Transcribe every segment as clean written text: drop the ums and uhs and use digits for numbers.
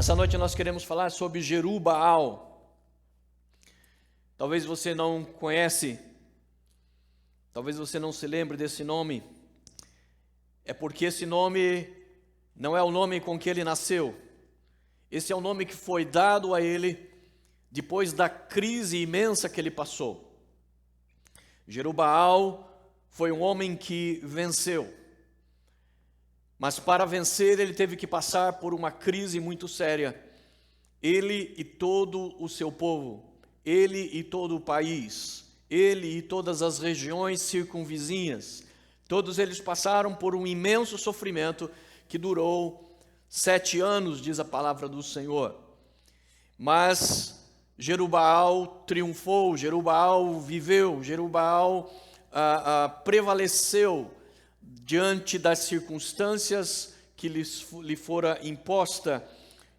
Essa noite nós queremos falar sobre Jerubbaal. Talvez você não conhece, talvez você não se lembre desse nome. É porque esse nome não é o nome com que ele nasceu. Esse é o nome que foi dado a ele depois da crise imensa que ele passou. Jerubbaal foi um homem que venceu. Mas para vencer ele teve que passar por uma crise muito séria. Ele e todo o seu povo, ele e todo o país, ele e todas as regiões circunvizinhas, todos eles passaram por um imenso sofrimento que durou 7 anos, diz a palavra do Senhor. Mas Jerubbaal triunfou, Jerubbaal viveu, Jerubbaal prevaleceu diante das circunstâncias que lhe fora imposta,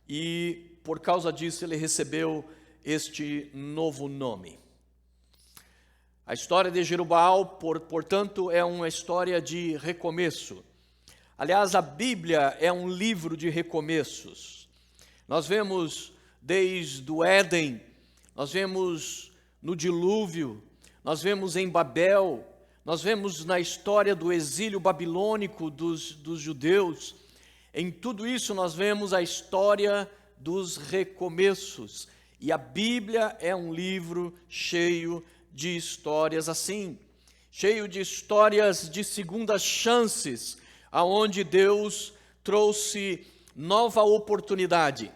e por causa disso ele recebeu este novo nome. A história de Jerubbaal, portanto, é uma história de recomeço. Aliás, a Bíblia é um livro de recomeços. Nós vemos desde o Éden, nós vemos no dilúvio, nós vemos em Babel, nós vemos na história do exílio babilônico dos judeus. Em tudo isso nós vemos a história dos recomeços. E a Bíblia é um livro cheio de histórias assim, cheio de histórias de segundas chances, aonde Deus trouxe nova oportunidade.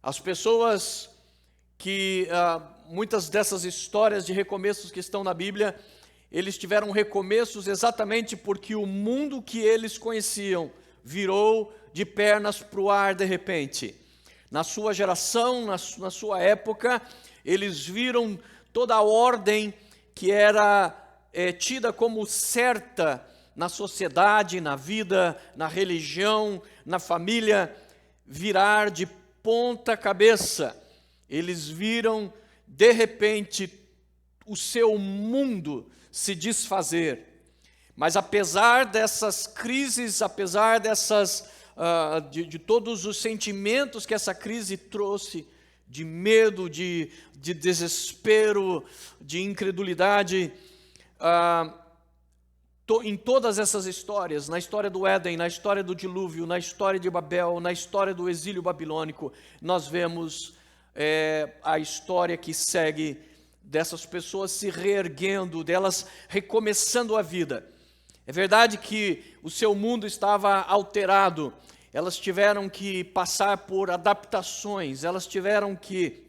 As pessoas que, muitas dessas histórias de recomeços que estão na Bíblia, eles tiveram recomeços exatamente porque o mundo que eles conheciam virou de pernas para o ar de repente. Na sua geração, na sua época, eles viram toda a ordem que era tida como certa na sociedade, na vida, na religião, na família, virar de ponta cabeça. Eles viram, de repente, o seu mundo se desfazer. Mas apesar dessas crises, apesar de todos os sentimentos que essa crise trouxe, de medo, de desespero, de incredulidade, em todas essas histórias, na história do Éden, na história do dilúvio, na história de Babel, na história do exílio babilônico, nós vemos a história que segue dessas pessoas se reerguendo, delas recomeçando a vida. É verdade que o seu mundo estava alterado, elas tiveram que passar por adaptações, elas tiveram que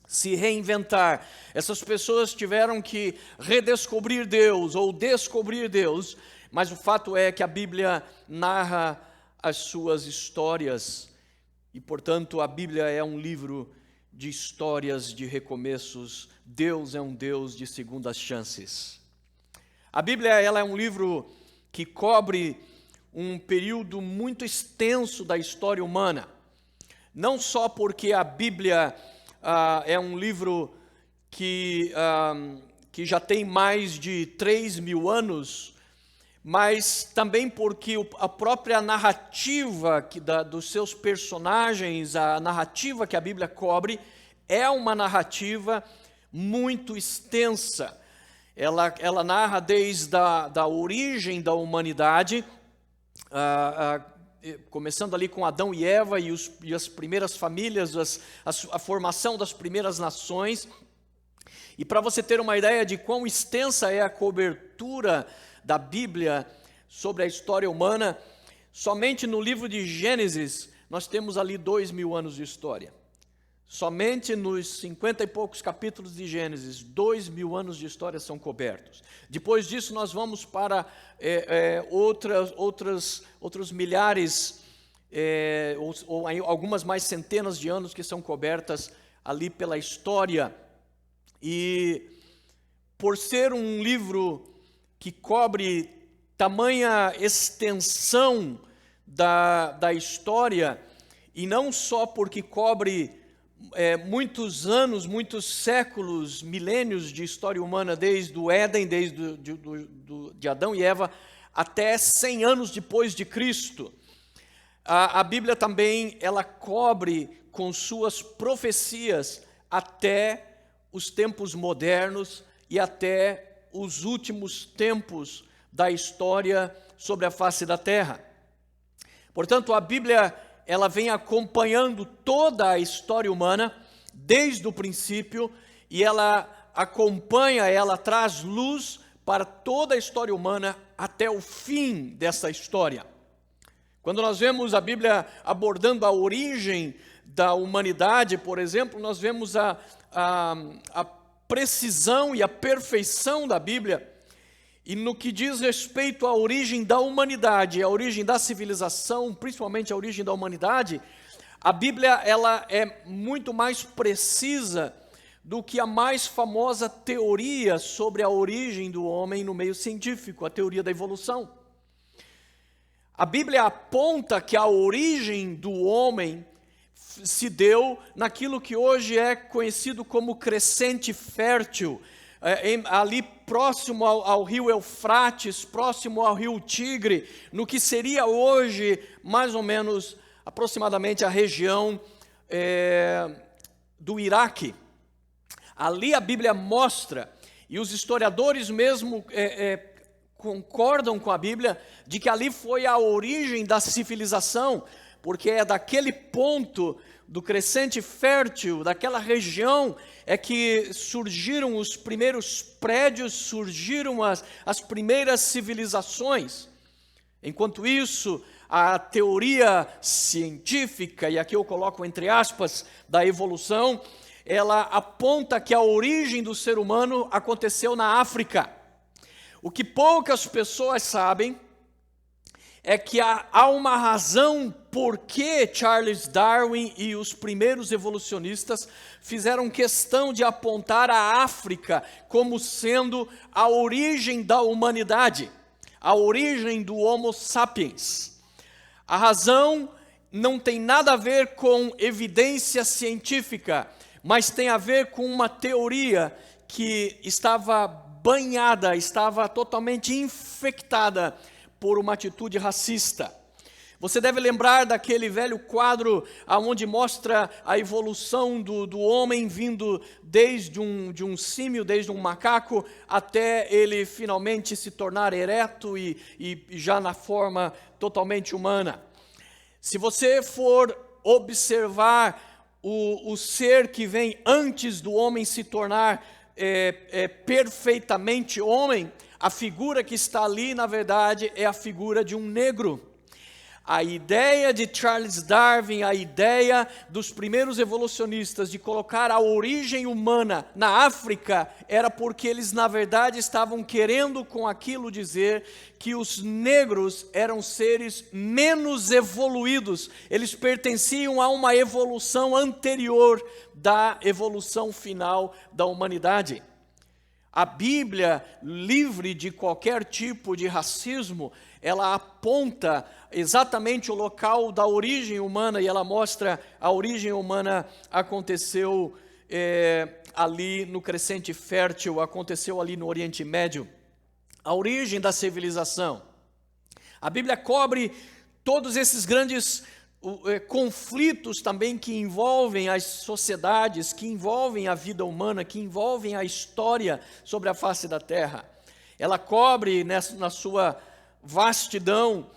se reinventar, essas pessoas tiveram que redescobrir Deus ou descobrir Deus, mas o fato é que a Bíblia narra as suas histórias e, portanto, a Bíblia é um livro de histórias de recomeços. Deus é um Deus de segundas chances. A Bíblia ela é um livro que cobre um período muito extenso da história humana. Não só porque a Bíblia é um livro que já tem mais de 3.000 anos, mas também porque a própria narrativa dos seus personagens, a narrativa que a Bíblia cobre, é uma narrativa muito extensa. Ela narra desde a origem da humanidade, começando ali com Adão e Eva e as primeiras famílias, a formação das primeiras nações. E para você ter uma ideia de quão extensa é a cobertura da Bíblia sobre a história humana, somente no livro de Gênesis nós temos ali 2.000 anos de história. Somente nos 50 e poucos capítulos de Gênesis, 2.000 anos de história são cobertos. Depois disso nós vamos para outros milhares, ou algumas mais centenas de anos que são cobertas ali pela história. E por ser um livro que cobre tamanha extensão da história, e não só porque cobre muitos anos, muitos séculos, milênios de história humana, desde o Éden, desde de Adão e Eva, até 100 anos depois de Cristo. a Bíblia também, ela cobre com suas profecias até os tempos modernos e até os últimos tempos da história sobre a face da terra. Portanto, a Bíblia, ela vem acompanhando toda a história humana desde o princípio, e ela acompanha, ela traz luz para toda a história humana até o fim dessa história. Quando nós vemos a Bíblia abordando a origem da humanidade, por exemplo, nós vemos a precisão e a perfeição da Bíblia. E no que diz respeito à origem da humanidade, a origem da civilização, principalmente a origem da humanidade, a Bíblia, ela é muito mais precisa do que a mais famosa teoria sobre a origem do homem no meio científico, a teoria da evolução. A Bíblia aponta que a origem do homem se deu naquilo que hoje é conhecido como crescente fértil, ali próximo ao rio Eufrates, próximo ao rio Tigre, no que seria hoje mais ou menos aproximadamente a região do Iraque. Ali a Bíblia mostra, e os historiadores mesmo concordam com a Bíblia, de que ali foi a origem da civilização, porque é daquele ponto do crescente fértil, daquela região, é que surgiram os primeiros prédios, surgiram as primeiras civilizações. Enquanto isso, a teoria científica, e aqui eu coloco entre aspas, da evolução, ela aponta que a origem do ser humano aconteceu na África. O que poucas pessoas sabem é que há uma razão por que Charles Darwin e os primeiros evolucionistas fizeram questão de apontar a África como sendo a origem da humanidade, a origem do Homo sapiens. A razão não tem nada a ver com evidência científica, mas tem a ver com uma teoria que estava banhada, estava totalmente infectada por uma atitude racista. Você deve lembrar daquele velho quadro onde mostra a evolução do homem vindo desde de um símio, desde um macaco, até ele finalmente se tornar ereto e já na forma totalmente humana. Se você for observar o ser que vem antes do homem se tornar perfeitamente homem, a figura que está ali, na verdade, é a figura de um negro. A ideia de Charles Darwin, a ideia dos primeiros evolucionistas de colocar a origem humana na África, era porque eles, na verdade, estavam querendo com aquilo dizer que os negros eram seres menos evoluídos. Eles pertenciam a uma evolução anterior da evolução final da humanidade. A Bíblia, livre de qualquer tipo de racismo, ela aponta exatamente o local da origem humana e ela mostra a origem humana aconteceu ali no crescente fértil, aconteceu ali no Oriente Médio. A origem da civilização. A Bíblia cobre todos esses grandes conflitos também que envolvem as sociedades, que envolvem a vida humana, que envolvem a história sobre a face da terra. Ela cobre na sua vastidão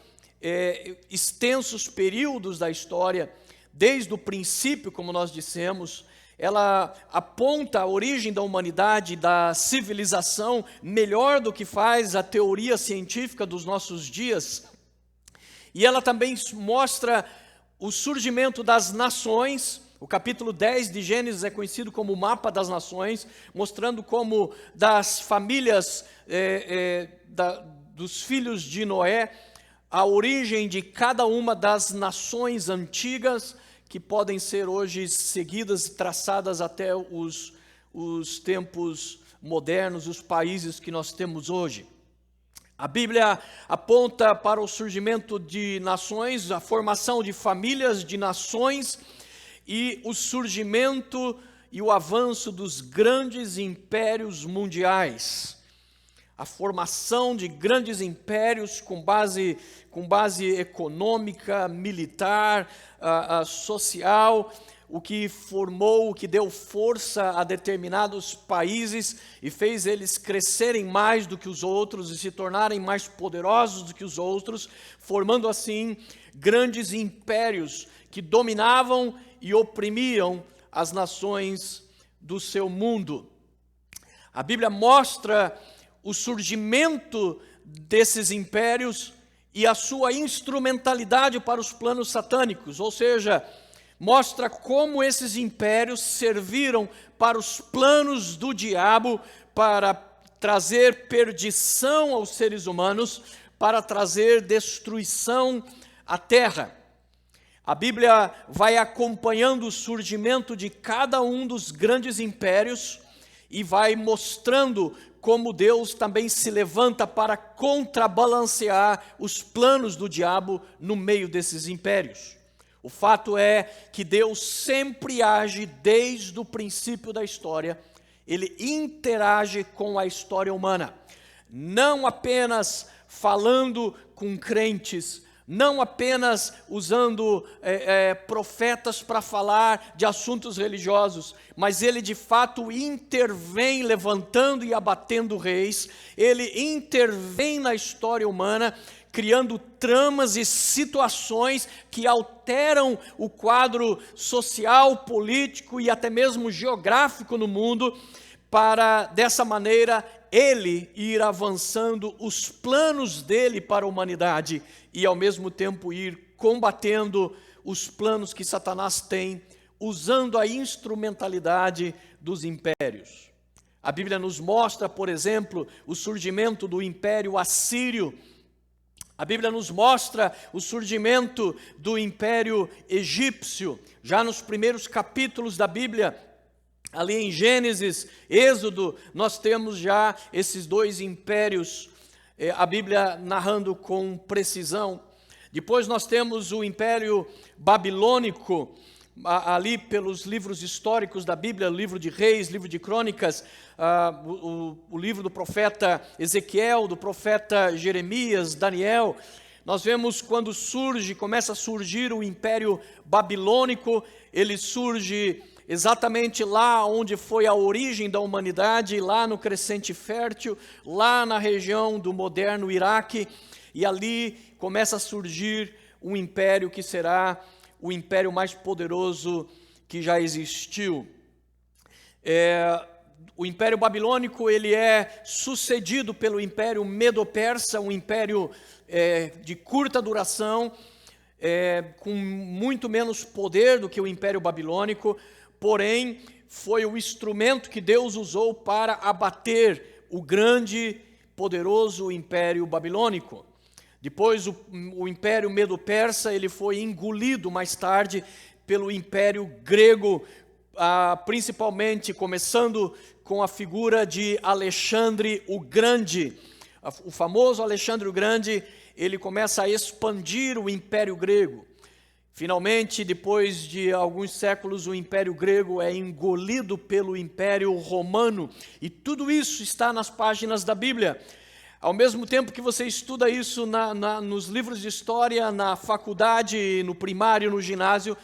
extensos períodos da história, desde o princípio, como nós dissemos. Ela aponta a origem da humanidade, da civilização, melhor do que faz a teoria científica dos nossos dias. E ela também mostra o surgimento das nações. O capítulo 10 de Gênesis é conhecido como o mapa das nações, mostrando como das famílias dos filhos de Noé, a origem de cada uma das nações antigas, que podem ser hoje seguidas e traçadas até os tempos modernos, os países que nós temos hoje. A Bíblia aponta para o surgimento de nações, a formação de famílias de nações e o surgimento e o avanço dos grandes impérios mundiais. a formação de grandes impérios com base econômica, militar, social, o que deu força a determinados países e fez eles crescerem mais do que os outros e se tornarem mais poderosos do que os outros, formando assim grandes impérios que dominavam e oprimiam as nações do seu mundo. A Bíblia mostra o surgimento desses impérios e a sua instrumentalidade para os planos satânicos, ou seja, mostra como esses impérios serviram para os planos do diabo, para trazer perdição aos seres humanos, para trazer destruição à terra. A Bíblia vai acompanhando o surgimento de cada um dos grandes impérios e vai mostrando como Deus também se levanta para contrabalancear os planos do diabo no meio desses impérios. O fato é que Deus sempre age desde o princípio da história, Ele interage com a história humana, não apenas falando com crentes, não apenas usando profetas para falar de assuntos religiosos, mas Ele de fato intervém levantando e abatendo reis, Ele intervém na história humana, criando tramas e situações que alteram o quadro social, político e até mesmo geográfico no mundo, para dessa maneira Ele ir avançando os planos dele para a humanidade e ao mesmo tempo ir combatendo os planos que Satanás tem, usando a instrumentalidade dos impérios. A Bíblia nos mostra, por exemplo, o surgimento do Império Assírio. A Bíblia nos mostra o surgimento do Império Egípcio. Já nos primeiros capítulos da Bíblia, ali em Gênesis, Êxodo, nós temos já esses dois impérios, a Bíblia narrando com precisão. Depois nós temos o Império Babilônico, ali pelos livros históricos da Bíblia, livro de Reis, livro de Crônicas, o livro do profeta Ezequiel, do profeta Jeremias, Daniel. Nós vemos quando começa a surgir o Império Babilônico, ele surge exatamente lá onde foi a origem da humanidade, lá no Crescente Fértil, lá na região do moderno Iraque, e ali começa a surgir um império que será o império mais poderoso que já existiu. O Império Babilônico ele é sucedido pelo Império Medo-Persa, um império de curta duração, com muito menos poder do que o Império Babilônico, porém foi o instrumento que Deus usou para abater o grande, poderoso Império Babilônico. Depois o Império Medo-Persa ele foi engolido mais tarde pelo Império Grego, principalmente começando com a figura de Alexandre o Grande. O famoso Alexandre o Grande, ele começa a expandir o Império Grego. Finalmente, depois de alguns séculos, o Império Grego é engolido pelo Império Romano, e tudo isso está nas páginas da Bíblia. Ao mesmo tempo que você estuda isso nos livros de história, na faculdade, no primário, no ginásio,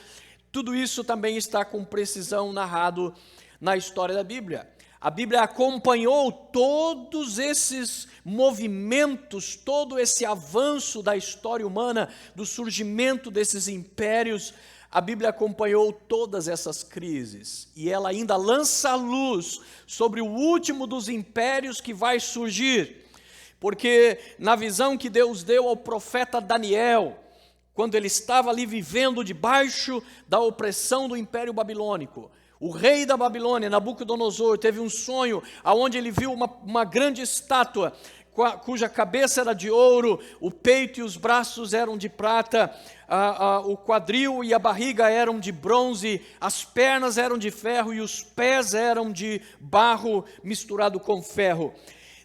tudo isso também está com precisão narrado na história da Bíblia. A Bíblia acompanhou todos esses movimentos, todo esse avanço da história humana, do surgimento desses impérios. A Bíblia acompanhou todas essas crises e ela ainda lança a luz sobre o último dos impérios que vai surgir. Porque na visão que Deus deu ao profeta Daniel, quando ele estava ali vivendo debaixo da opressão do Império Babilônico, o rei da Babilônia, Nabucodonosor, teve um sonho onde ele viu uma grande estátua, cuja cabeça era de ouro, o peito e os braços eram de prata, o quadril e a barriga eram de bronze, as pernas eram de ferro e os pés eram de barro misturado com ferro.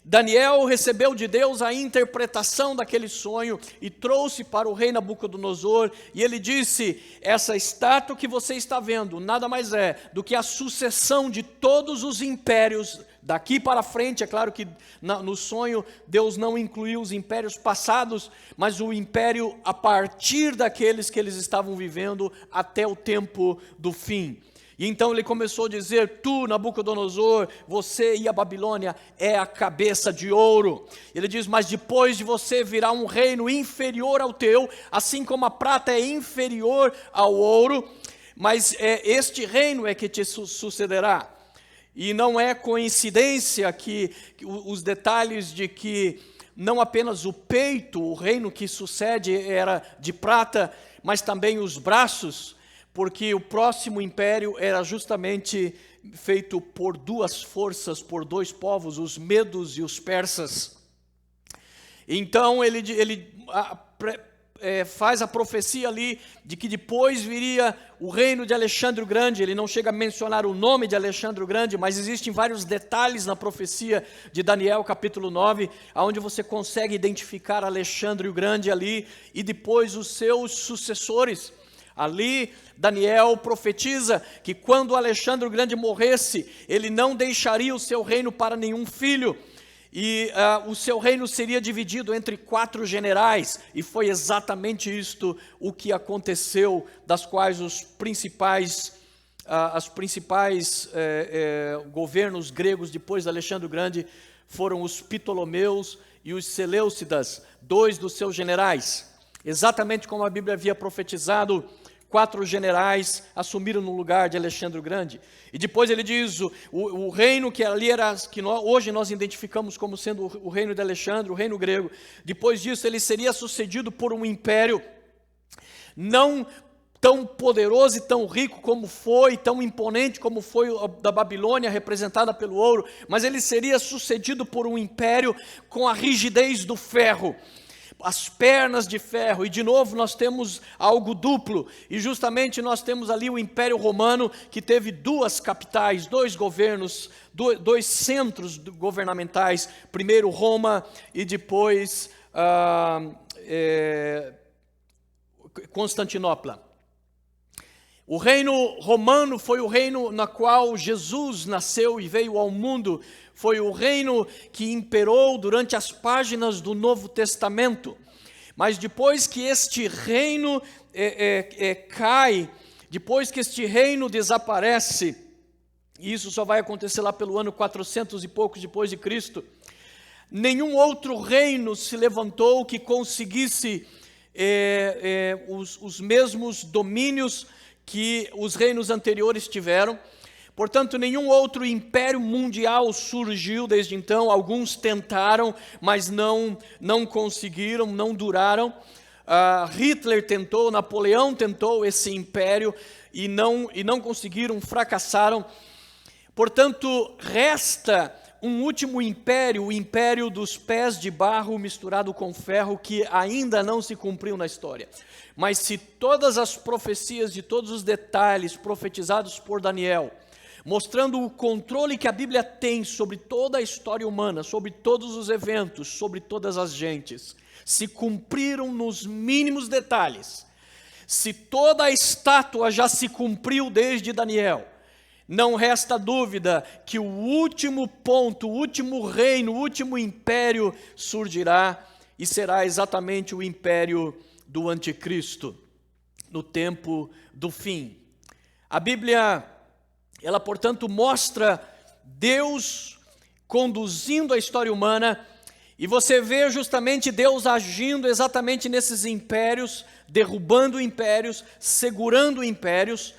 Daniel recebeu de Deus a interpretação daquele sonho e trouxe para o rei Nabucodonosor, e ele disse: essa estátua que você está vendo nada mais é do que a sucessão de todos os impérios daqui para frente. É claro que no sonho Deus não incluiu os impérios passados, mas o império a partir daqueles que eles estavam vivendo até o tempo do fim. E então ele começou a dizer: tu, Nabucodonosor, você e a Babilônia é a cabeça de ouro. Ele diz: mas depois de você virá um reino inferior ao teu, assim como a prata é inferior ao ouro, mas este reino é que te sucederá. E não é coincidência que os detalhes de que não apenas o peito, o reino que sucede era de prata, mas também os braços, porque o próximo império era justamente feito por duas forças, por dois povos, os medos e os persas. Então ele faz a profecia ali de que depois viria o reino de Alexandre o Grande. Ele não chega a mencionar o nome de Alexandre o Grande, mas existem vários detalhes na profecia de Daniel capítulo 9, onde você consegue identificar Alexandre o Grande ali e depois os seus sucessores. Ali, Daniel profetiza que quando Alexandre o Grande morresse, ele não deixaria o seu reino para nenhum filho, e o seu reino seria dividido entre 4 generais, e foi exatamente isto o que aconteceu, das quais os principais governos gregos depois de Alexandre o Grande foram os Ptolomeus e os Seleucidas, 2 dos seus generais. Exatamente como a Bíblia havia profetizado, 4 generais assumiram no lugar de Alexandre o Grande. E depois ele diz, o reino que ali era, hoje nós identificamos como sendo o reino de Alexandre, o reino grego, depois disso ele seria sucedido por um império não tão poderoso e tão rico como foi, tão imponente como foi o da Babilônia, representada pelo ouro, mas ele seria sucedido por um império com a rigidez do ferro, as pernas de ferro. E de novo nós temos algo duplo, e justamente nós temos ali o Império Romano, que teve 2 capitais, 2 governos, 2 centros governamentais, primeiro Roma e depois Constantinopla. O reino romano foi o reino na qual Jesus nasceu e veio ao mundo, foi o reino que imperou durante as páginas do Novo Testamento. Mas depois que este reino cai, depois que este reino desaparece, e isso só vai acontecer lá pelo ano 400 e poucos depois de Cristo, nenhum outro reino se levantou que conseguisse os mesmos domínios que os reinos anteriores tiveram. Portanto, nenhum outro império mundial surgiu desde então. Alguns tentaram, mas não conseguiram, não duraram. Hitler tentou, Napoleão tentou esse império e não conseguiram, fracassaram. Portanto, resta um último império, o império dos pés de barro misturado com ferro, que ainda não se cumpriu na história. Mas se todas as profecias de todos os detalhes profetizados por Daniel, mostrando o controle que a Bíblia tem sobre toda a história humana, sobre todos os eventos, sobre todas as gentes, se cumpriram nos mínimos detalhes, se toda a estátua já se cumpriu desde Daniel, não resta dúvida que o último ponto, o último reino, o último império surgirá, e será exatamente o império do anticristo, no tempo do fim. A Bíblia, ela portanto mostra Deus conduzindo a história humana, e você vê justamente Deus agindo exatamente nesses impérios, derrubando impérios, segurando impérios,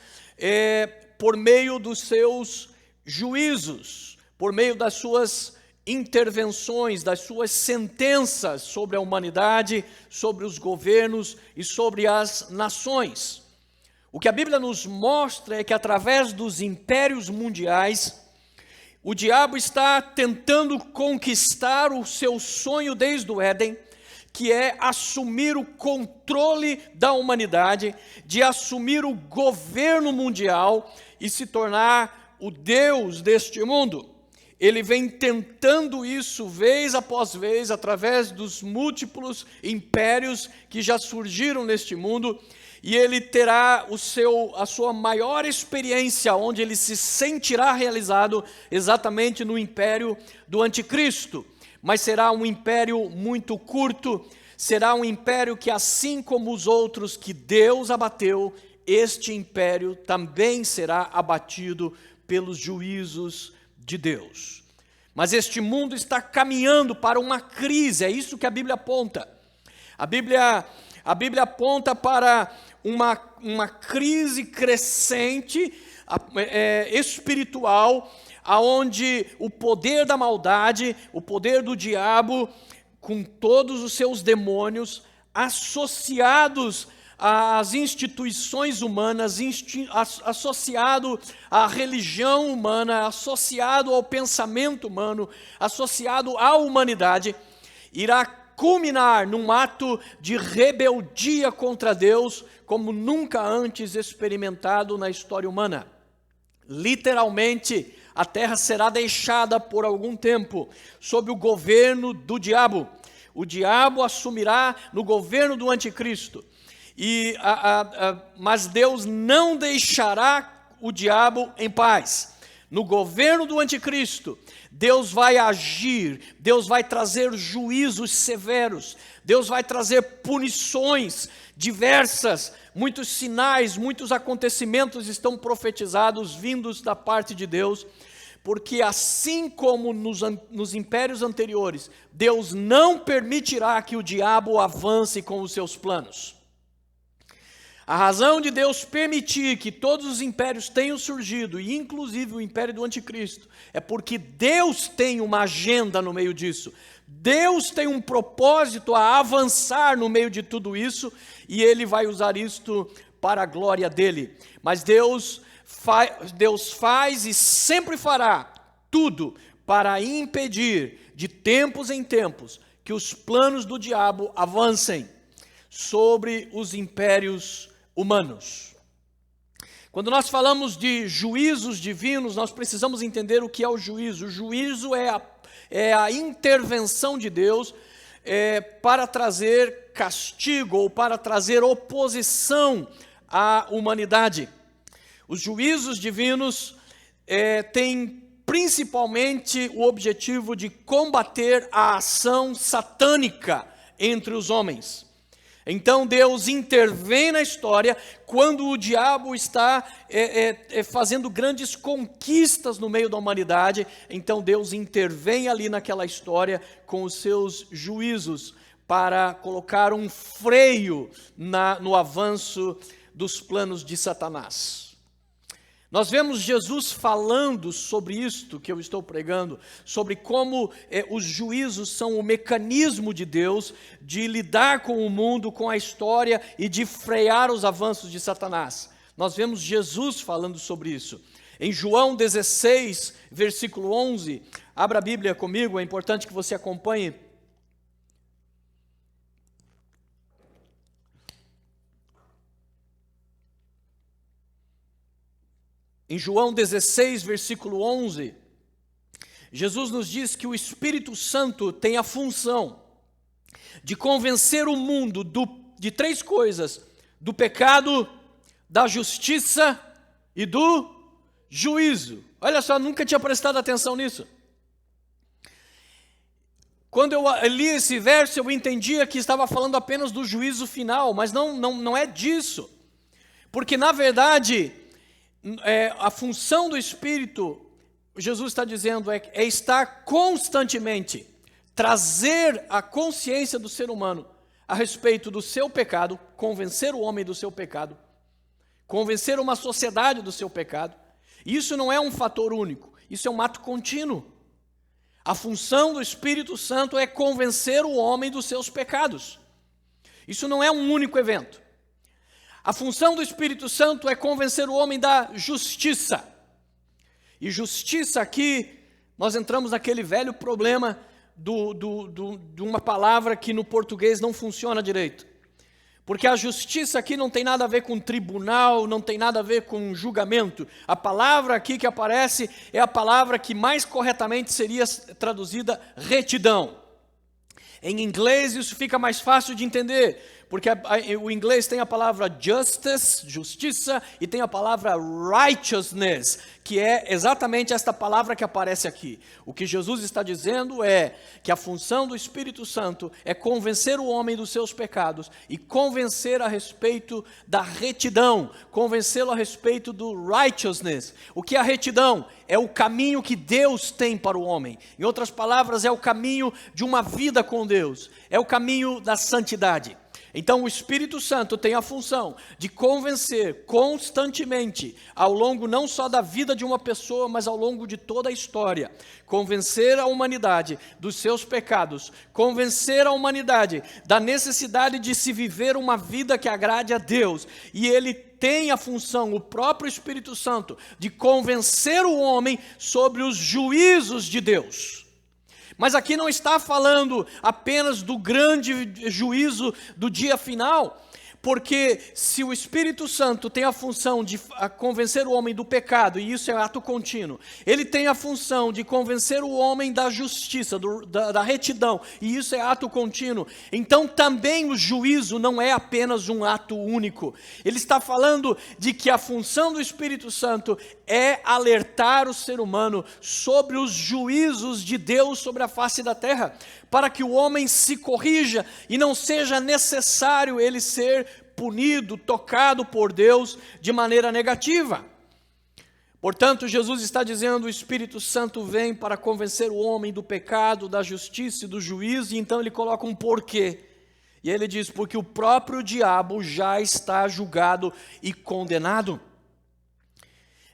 por meio dos seus juízos, por meio das suas intervenções, das suas sentenças sobre a humanidade, sobre os governos e sobre as nações. O que a Bíblia nos mostra é que através dos impérios mundiais, o diabo está tentando conquistar o seu sonho desde o Éden, que é assumir o controle da humanidade, de assumir o governo mundial e se tornar o Deus deste mundo. ele vem tentando isso vez após vez, através dos múltiplos impérios que já surgiram neste mundo, e ele terá a sua maior experiência, onde ele se sentirá realizado exatamente no império do anticristo. Mas será um império muito curto, será um império que, assim como os outros que Deus abateu, este império também será abatido pelos juízos de Deus. Mas este mundo está caminhando para uma crise, é isso que a Bíblia aponta. A Bíblia aponta para uma crise crescente espiritual, aonde o poder da maldade, o poder do diabo, com todos os seus demônios, associados às instituições humanas, associado à religião humana, associado ao pensamento humano, associado à humanidade, irá culminar num ato de rebeldia contra Deus, como nunca antes experimentado na história humana. Literalmente, a terra será deixada por algum tempo sob o governo do diabo. O diabo assumirá no governo do anticristo. Mas Deus não deixará o diabo em paz. No governo do anticristo, Deus vai agir, Deus vai trazer juízos severos, Deus vai trazer punições diversas, muitos sinais, muitos acontecimentos estão profetizados, vindos da parte de Deus, porque assim como nos impérios anteriores, Deus não permitirá que o diabo avance com os seus planos. A razão de Deus permitir que todos os impérios tenham surgido, e inclusive o império do anticristo, é porque Deus tem uma agenda no meio disso. Deus tem um propósito a avançar no meio de tudo isso, e Ele vai usar isto para a glória dEle. Mas Deus faz e sempre fará tudo para impedir, de tempos em tempos, que os planos do diabo avancem sobre os impérios humanos. Quando nós falamos de juízos divinos, nós precisamos entender o que é o juízo. O juízo é a intervenção de Deus para trazer castigo ou para trazer oposição à humanidade. Os juízos divinos têm principalmente o objetivo de combater a ação satânica entre os homens. Então Deus intervém na história quando o diabo está fazendo grandes conquistas no meio da humanidade. Então Deus intervém ali naquela história com os seus juízos para colocar um freio no avanço dos planos de Satanás. Nós vemos Jesus falando sobre isto que eu estou pregando, sobre como os juízos são o mecanismo de Deus de lidar com o mundo, com a história e de frear os avanços de Satanás. Nós vemos Jesus falando sobre isso. Em João 16, versículo 11, abra a Bíblia comigo, é importante que você acompanhe. Em João 16, versículo 11, Jesus nos diz que o Espírito Santo tem a função de convencer o mundo de três coisas: do pecado, da justiça e do juízo. Olha só, nunca tinha prestado atenção nisso. Quando eu li esse verso, eu entendia que estava falando apenas do juízo final, mas não é disso. Porque, na verdade, a função do Espírito, Jesus está dizendo, é estar constantemente, trazer a consciência do ser humano a respeito do seu pecado, convencer o homem do seu pecado, convencer uma sociedade do seu pecado. Isso não é um fator único, isso é um ato contínuo. A função do Espírito Santo é convencer o homem dos seus pecados. Isso não é um único evento. A função do Espírito Santo é convencer o homem da justiça. E justiça aqui, nós entramos naquele velho problema de uma palavra que no português não funciona direito. Porque a justiça aqui não tem nada a ver com tribunal, não tem nada a ver com julgamento. A palavra aqui que aparece é a palavra que mais corretamente seria traduzida retidão. Em inglês isso fica mais fácil de entender, porque o inglês tem a palavra justice, justiça, e tem a palavra righteousness, que é exatamente esta palavra que aparece aqui. O que Jesus está dizendo é que a função do Espírito Santo é convencer o homem dos seus pecados e convencer a respeito da retidão, convencê-lo a respeito do righteousness. O que é a retidão? É o caminho que Deus tem para o homem. Em outras palavras, é o caminho de uma vida com Deus, é o caminho da santidade. Então o Espírito Santo tem a função de convencer constantemente, ao longo não só da vida de uma pessoa, mas ao longo de toda a história, convencer a humanidade dos seus pecados, convencer a humanidade da necessidade de se viver uma vida que agrade a Deus, e ele tem a função, o próprio Espírito Santo, de convencer o homem sobre os juízos de Deus. Mas aqui não está falando apenas do grande juízo do dia final, porque se o Espírito Santo tem a função de convencer o homem do pecado, e isso é ato contínuo, ele tem a função de convencer o homem da justiça, da retidão, e isso é ato contínuo, então também o juízo não é apenas um ato único. Ele está falando de que a função do Espírito Santo é alertar o ser humano sobre os juízos de Deus sobre a face da terra, para que o homem se corrija e não seja necessário ele ser punido, tocado por Deus de maneira negativa. Portanto, Jesus está dizendo: o Espírito Santo vem para convencer o homem do pecado, da justiça e do juízo, e então ele coloca um porquê. E ele diz: porque o próprio diabo já está julgado e condenado.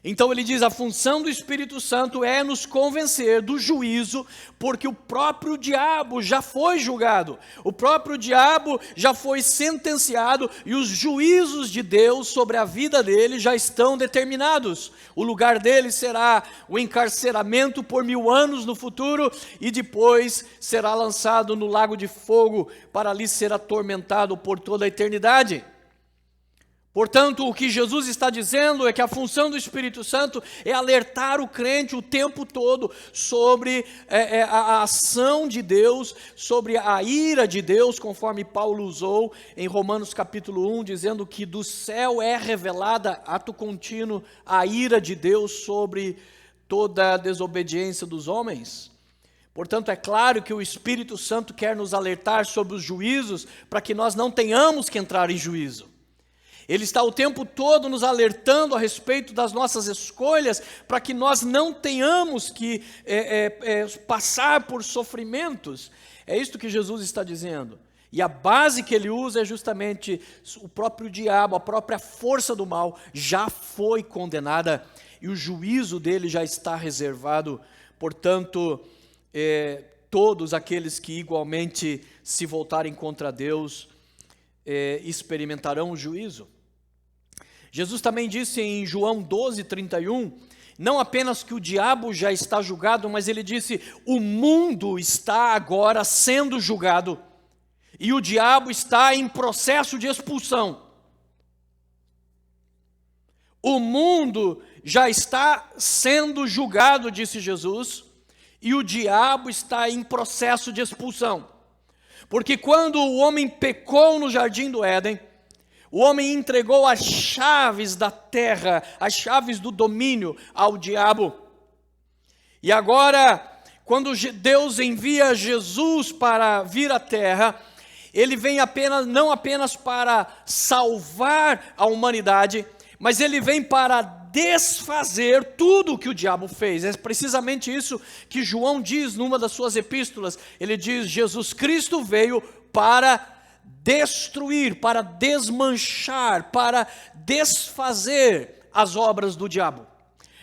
Então ele diz, a função do Espírito Santo é nos convencer do juízo, porque o próprio diabo já foi julgado, o próprio diabo já foi sentenciado e os juízos de Deus sobre a vida dele já estão determinados. O lugar dele será o encarceramento por 1000 anos no futuro e depois será lançado no lago de fogo para ali ser atormentado por toda a eternidade. Portanto, o que Jesus está dizendo é que a função do Espírito Santo é alertar o crente o tempo todo sobre a ação de Deus, sobre a ira de Deus, conforme Paulo usou em Romanos capítulo 1, dizendo que do céu é revelada, ato contínuo, a ira de Deus sobre toda a desobediência dos homens. Portanto, é claro que o Espírito Santo quer nos alertar sobre os juízos, para que nós não tenhamos que entrar em juízo. Ele está o tempo todo nos alertando a respeito das nossas escolhas, para que nós não tenhamos que passar por sofrimentos. É isto que Jesus está dizendo. E a base que ele usa é justamente o próprio diabo, a própria força do mal já foi condenada e o juízo dele já está reservado. Portanto, todos aqueles que igualmente se voltarem contra Deus experimentarão o juízo. Jesus também disse em João 12:31, não apenas que o diabo já está julgado, mas ele disse, o mundo está agora sendo julgado, e o diabo está em processo de expulsão. O mundo já está sendo julgado, disse Jesus, e o diabo está em processo de expulsão. Porque quando o homem pecou no jardim do Éden, o homem entregou as chaves da terra, as chaves do domínio ao diabo. E agora, quando Deus envia Jesus para vir à terra, ele vem não apenas para salvar a humanidade, mas ele vem para desfazer tudo o que o diabo fez. É precisamente isso que João diz numa das suas epístolas. Ele diz, Jesus Cristo veio para destruir, para desmanchar, para desfazer as obras do diabo.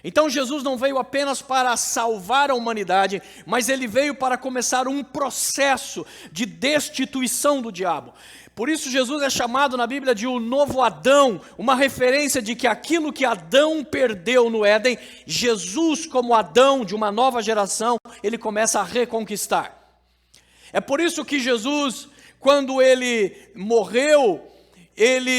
Então Jesus não veio apenas para salvar a humanidade, mas ele veio para começar um processo de destituição do diabo. Por isso Jesus é chamado na Bíblia de o novo Adão, uma referência de que aquilo que Adão perdeu no Éden, Jesus como Adão de uma nova geração, ele começa a reconquistar. É por isso que Jesus, quando ele morreu,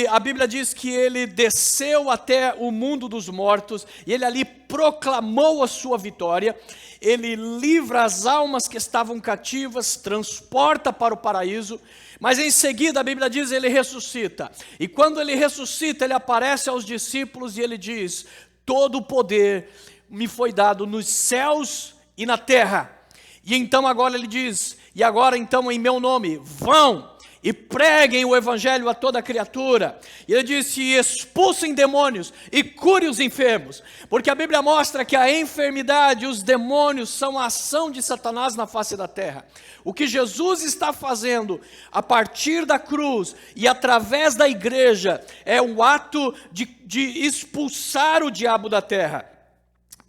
a Bíblia diz que ele desceu até o mundo dos mortos, e ele ali proclamou a sua vitória. Ele livra as almas que estavam cativas, transporta para o paraíso, mas em seguida a Bíblia diz ele ressuscita. E quando ele ressuscita, ele aparece aos discípulos e ele diz: todo o poder me foi dado nos céus e na terra. E então agora ele diz: e agora então em meu nome, vão e preguem o evangelho a toda criatura. E ele disse: e expulsem demônios e curem os enfermos. Porque a Bíblia mostra que a enfermidade e os demônios são a ação de Satanás na face da terra. O que Jesus está fazendo a partir da cruz e através da igreja é o ato de expulsar o diabo da terra.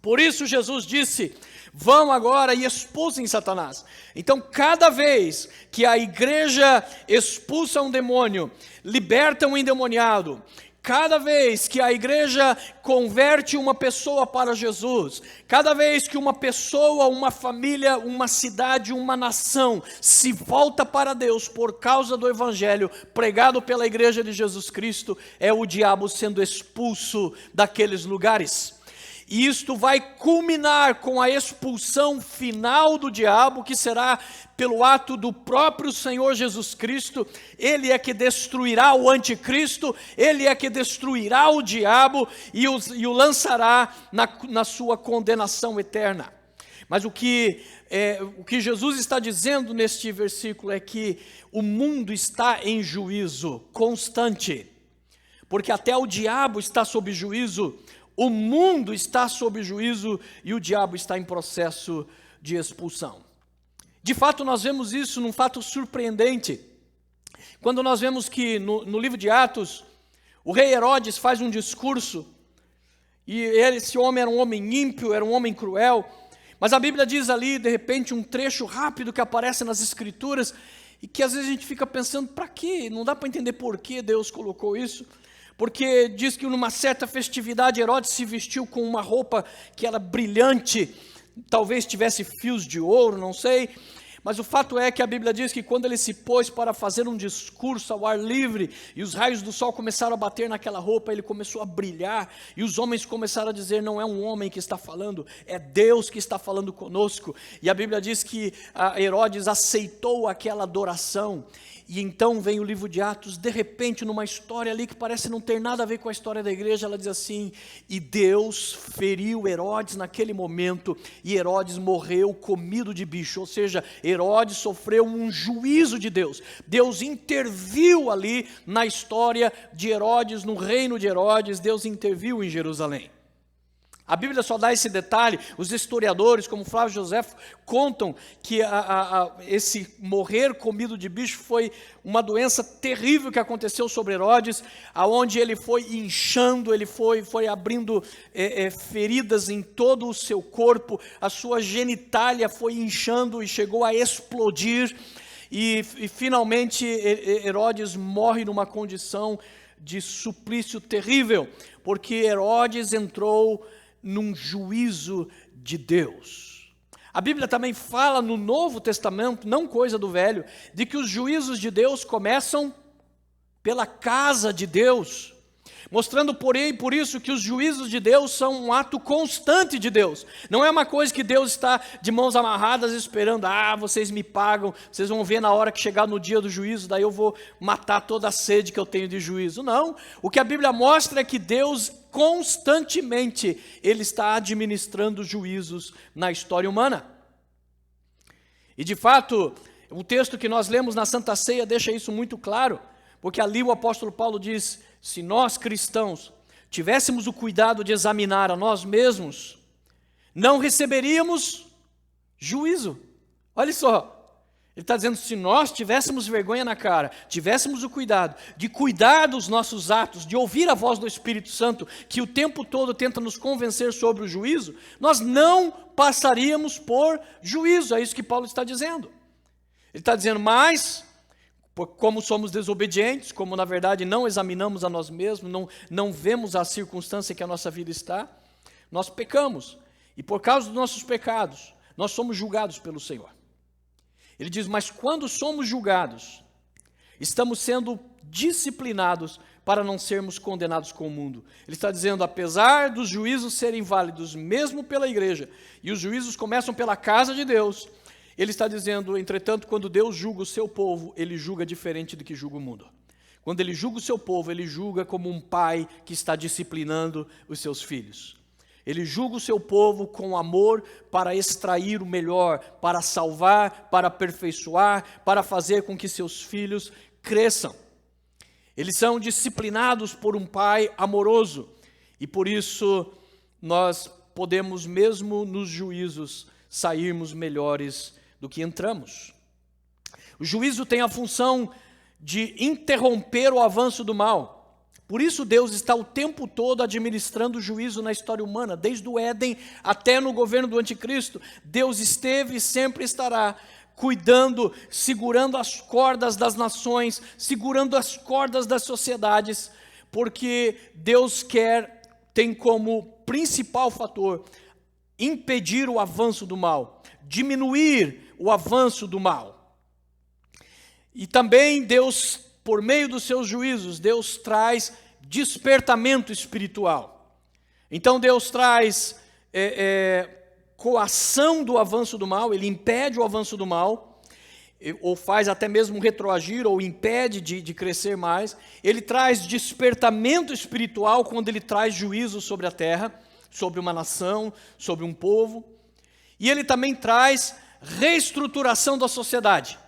Por isso Jesus disse: vão agora e expulsem Satanás. Então, cada vez que a igreja expulsa um demônio, liberta um endemoniado, cada vez que a igreja converte uma pessoa para Jesus, cada vez que uma pessoa, uma família, uma cidade, uma nação se volta para Deus por causa do evangelho pregado pela igreja de Jesus Cristo, é o diabo sendo expulso daqueles lugares. E isto vai culminar com a expulsão final do diabo, que será pelo ato do próprio Senhor Jesus Cristo. Ele é que destruirá o anticristo, ele é que destruirá o diabo e o lançará na sua condenação eterna. Mas o que Jesus está dizendo neste versículo é que o mundo está em juízo constante, porque até o diabo está sob juízo. O mundo está sob juízo e o diabo está em processo de expulsão. De fato, nós vemos isso num fato surpreendente. Quando nós vemos que no livro de Atos, o rei Herodes faz um discurso, e esse homem era um homem ímpio, era um homem cruel, mas a Bíblia diz ali, de repente, um trecho rápido que aparece nas Escrituras, e que às vezes a gente fica pensando: para quê? Não dá para entender por que Deus colocou isso. Porque diz que numa certa festividade Herodes se vestiu com uma roupa que era brilhante, talvez tivesse fios de ouro, não sei. Mas o fato é que a Bíblia diz que quando ele se pôs para fazer um discurso ao ar livre, e os raios do sol começaram a bater naquela roupa, ele começou a brilhar, e os homens começaram a dizer: não é um homem que está falando, é Deus que está falando conosco. E a Bíblia diz que Herodes aceitou aquela adoração. E então vem o livro de Atos, de repente, numa história ali que parece não ter nada a ver com a história da igreja, ela diz assim: e Deus feriu Herodes naquele momento, e Herodes morreu comido de bicho. Ou seja, Herodes sofreu um juízo de Deus. Deus interviu ali na história de Herodes, no reino de Herodes, Deus interviu em Jerusalém. A Bíblia só dá esse detalhe. Os historiadores, como Flávio Joséfo, contam que esse morrer comido de bicho foi uma doença terrível que aconteceu sobre Herodes, aonde ele foi inchando, ele foi abrindo feridas em todo o seu corpo, a sua genitália foi inchando e chegou a explodir, e finalmente Herodes morre numa condição de suplício terrível, porque Herodes entrou num juízo de Deus. A Bíblia também fala no Novo Testamento, não coisa do Velho, de que os juízos de Deus começam pela casa de Deus, mostrando, porém, por isso que os juízos de Deus são um ato constante de Deus. Não é uma coisa que Deus está de mãos amarradas esperando: vocês me pagam, vocês vão ver na hora que chegar no dia do juízo, daí eu vou matar toda a sede que eu tenho de juízo. Não, o que a Bíblia mostra é que Deus constantemente Ele está administrando juízos na história humana. E de fato, o texto que nós lemos na Santa Ceia deixa isso muito claro, porque ali o apóstolo Paulo diz: se nós cristãos tivéssemos o cuidado de examinar a nós mesmos, não receberíamos juízo. Olha só, ele está dizendo: se nós tivéssemos vergonha na cara, tivéssemos o cuidado de cuidar dos nossos atos, de ouvir a voz do Espírito Santo, que o tempo todo tenta nos convencer sobre o juízo, nós não passaríamos por juízo. É isso que Paulo está dizendo. Ele está dizendo: mas como somos desobedientes, como na verdade não examinamos a nós mesmos, não vemos a circunstância que a nossa vida está, nós pecamos, e por causa dos nossos pecados, nós somos julgados pelo Senhor. Ele diz: mas quando somos julgados, Estamos sendo disciplinados para não sermos condenados com o mundo. Ele está dizendo, apesar dos juízos serem válidos mesmo pela igreja, e os juízos começam pela casa de Deus, ele está dizendo, entretanto, quando Deus julga o seu povo, ele julga diferente do que julga o mundo. Quando ele julga o seu povo, ele julga como um pai que está disciplinando os seus filhos. Ele julga o seu povo com amor para extrair o melhor, para salvar, para aperfeiçoar, para fazer com que seus filhos cresçam. Eles são disciplinados por um pai amoroso. E por isso nós podemos, mesmo nos juízos, sairmos melhores do que entramos. O juízo tem a função de interromper o avanço do mal. Por isso Deus está o tempo todo administrando o juízo na história humana, desde o Éden até no governo do anticristo. Deus esteve e sempre estará cuidando, segurando as cordas das nações, segurando as cordas das sociedades, porque Deus tem como principal fator impedir o avanço do mal, diminuir o avanço do mal. E também Deus, por meio dos seus juízos, Deus traz despertamento espiritual. Então Deus traz coação do avanço do mal, ele impede o avanço do mal, ou faz até mesmo retroagir, ou impede de crescer mais. Ele traz despertamento espiritual quando ele traz juízo sobre a terra, sobre uma nação, sobre um povo. E ele também traz reestruturação da sociedade.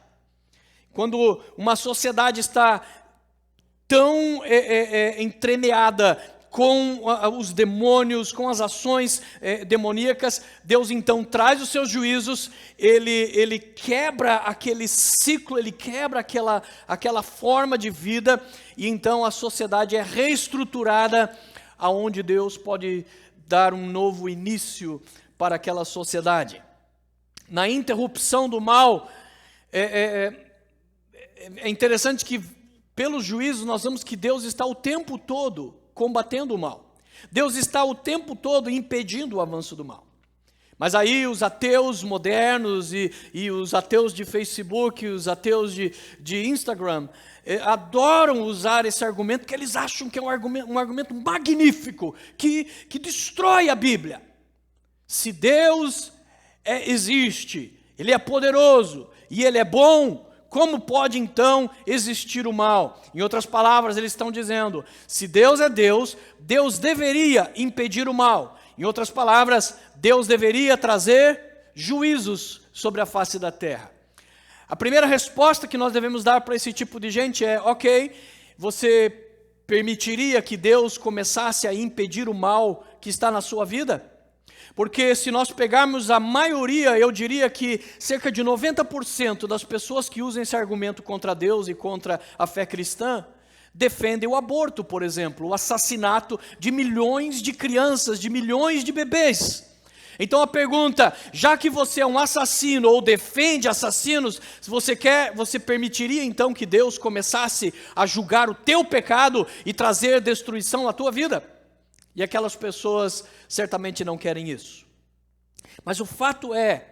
Quando uma sociedade está tão entremeada com os demônios, com as ações demoníacas, Deus então traz os seus juízos, ele quebra aquele ciclo, ele quebra aquela forma de vida, e então a sociedade é reestruturada, aonde Deus pode dar um novo início para aquela sociedade. Na interrupção do mal, é interessante que, pelos juízos, nós vemos que Deus está o tempo todo combatendo o mal. Deus está o tempo todo impedindo o avanço do mal. Mas aí os ateus modernos e os ateus de Facebook, os ateus de Instagram, adoram usar esse argumento, que eles acham que é um argumento magnífico, que destrói a Bíblia. Se Deus existe, Ele é poderoso e Ele é bom, como pode então existir o mal? Em outras palavras, eles estão dizendo, se Deus é Deus, Deus deveria impedir o mal. Em outras palavras, Deus deveria trazer juízos sobre a face da terra. A primeira resposta que nós devemos dar para esse tipo de gente é, ok, você permitiria que Deus começasse a impedir o mal que está na sua vida? Porque se nós pegarmos a maioria, eu diria que cerca de 90% das pessoas que usam esse argumento contra Deus e contra a fé cristã, defendem o aborto, por exemplo, o assassinato de milhões de crianças, de milhões de bebês. Então a pergunta, já que você é um assassino ou defende assassinos, você permitiria então que Deus começasse a julgar o teu pecado e trazer destruição à tua vida? E aquelas pessoas certamente não querem isso. Mas o fato é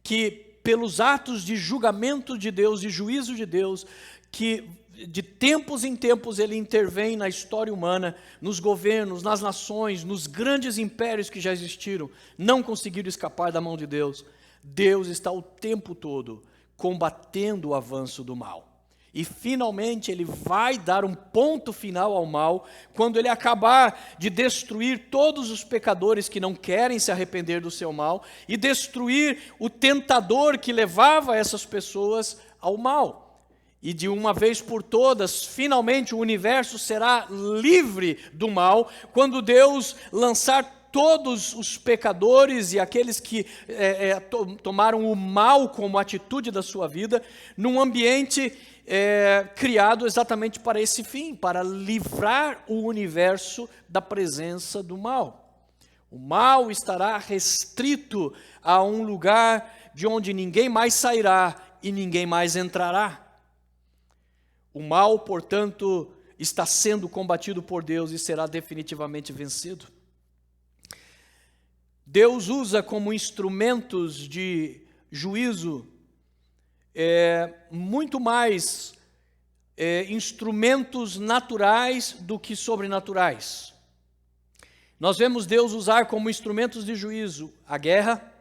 que pelos atos de julgamento de Deus, de juízo de Deus, que de tempos em tempos Ele intervém na história humana, nos governos, nas nações, nos grandes impérios que já existiram, não conseguiram escapar da mão de Deus. Deus está o tempo todo combatendo o avanço do mal. E finalmente Ele vai dar um ponto final ao mal, quando Ele acabar de destruir todos os pecadores que não querem se arrepender do seu mal, e destruir o tentador que levava essas pessoas ao mal. E de uma vez por todas, finalmente o universo será livre do mal, quando Deus lançar todos os pecadores e aqueles que tomaram o mal como atitude da sua vida, num ambiente criado exatamente para esse fim, para livrar o universo da presença do mal. O mal estará restrito a um lugar de onde ninguém mais sairá e ninguém mais entrará. O mal, portanto, está sendo combatido por Deus e será definitivamente vencido. Deus usa como instrumentos de juízo muito mais instrumentos naturais do que sobrenaturais. Nós vemos Deus usar como instrumentos de juízo a guerra,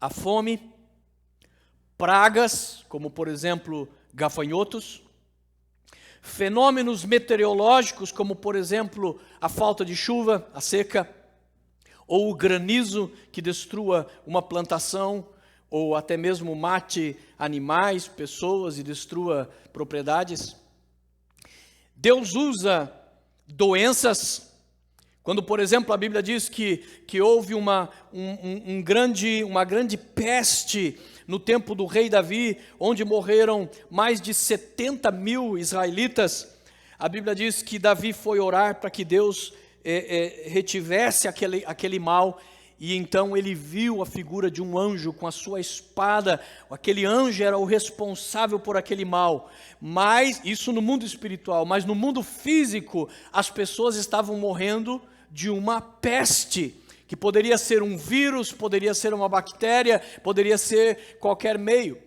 a fome, pragas, como por exemplo gafanhotos, fenômenos meteorológicos, como por exemplo a falta de chuva, a seca, ou o granizo que destrua uma plantação, ou até mesmo mate animais, pessoas e destrua propriedades. Deus usa doenças, quando, por exemplo, a Bíblia diz que houve uma grande peste no tempo do rei Davi, onde morreram mais de 70 mil israelitas. A Bíblia diz que Davi foi orar para que Deus retivesse aquele mal, e então ele viu a figura de um anjo com a sua espada. Aquele anjo era o responsável por aquele mal, mas isso no mundo espiritual, mas no mundo físico as pessoas estavam morrendo de uma peste, que poderia ser um vírus, poderia ser uma bactéria, poderia ser qualquer meio.